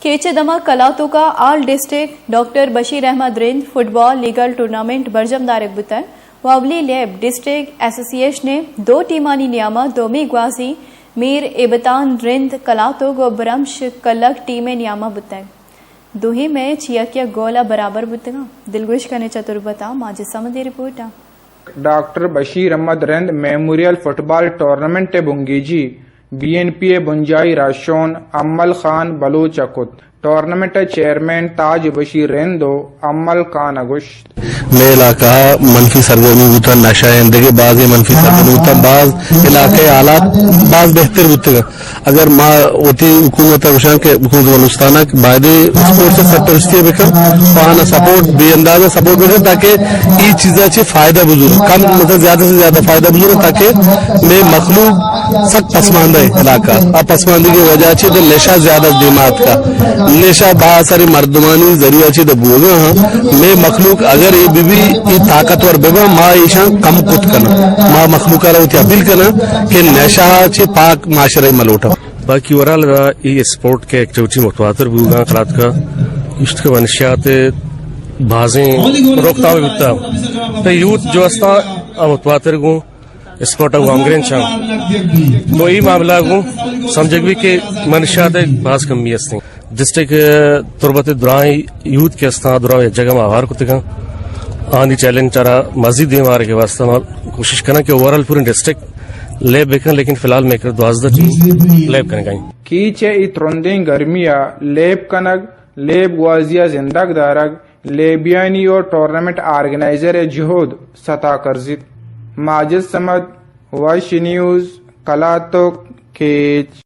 केचे दमा कलातों का आल district doctor Bashir Ahmed Rind football लीगल टूर्नामेंट बरजमदारक बुतन वावली लेब डिस्ट्रिक्ट एसोसिएशन ने 2 टीमानी नियामा दोमी ग्वाजी मीर एबतान रिंद कलातों गो ब्रम्श कलक टीमें नियामा बुतन दुही मैच यकिया गोला बराबर बुतगा दिलगुश कने चतुर्बता माजी समदी report doctor Bashir Ahmed Rind memorial football tournament बुंगीजी BNPA बुंजाई राशोन अम्मल खान बलूच अकुत टूर्नामेंट चेयरमैन ताज बशीर रेंदो अम्मल खान अगुश्त में इलाका मनफी सरगर्मी होता नशा इंदगे बाज मनफी सरगर्मी होता बाज इलाके हालात बाज बेहतर होते अगर माँ होती हुकूमत उशान के हुकूमत बलूचिस्तान बायदे स्पोर्ट्स सेक्टर इसलिए बेकर पाना सपोर्ट बेअंदाजा सपोर्ट बेकर ताकि ये चीजें अच्छी फायदा बुजुर्ग कम मतलब ज्यादा से ज्यादा फायदा बुजुर्ग ताकि मैं मखलूक सख्त पसमानदा इलाका अब पसमानदी की वजह अच्छी तो नशा ज्यादा दिमाग का नशा बहुत सारी मर्दमानी जरिया अच्छी तो बोगा मैं मखलूक अगर ये बीबी ये ताकतवर बेबा माँ ईशान कम कुत करना माँ मखलूक अपील करना कि नशा अच्छे पाक माशरे मलोटा बाकी ओवरऑल ये स्पोर्ट के एक्टिविटी मुतवातर भी होगा खरात का इश्क के वंशियात बाजें रोकता हुआ बिकता तो यूथ जो अस्ता मुतवातर गो स्पोर्ट आमग्रेन चाह तो ये मामला गो समझ भी के मनशियात बाज कमी अस्ती डिस्ट्रिक्ट तुरबत दुराई यूथ के अस्ता दुरा जगह में आवार कुछ आंधी चैलेंज चारा मस्जिद मार के वास्ते कोशिश करना कि ओवरऑल पूरे डिस्ट्रिक्ट लेब बेकन लेकिन फिलहाल मैं 12 लेब करने गई कीचे इतरंदिंग गर्मिया लेब कनग लेब ग्वाजिया जिंदग दारग लेबियानी और टूर्नामेंट ऑर्गेनाइजर जुहूद सता करजित माजिद समद वश न्यूज कलातोक केच।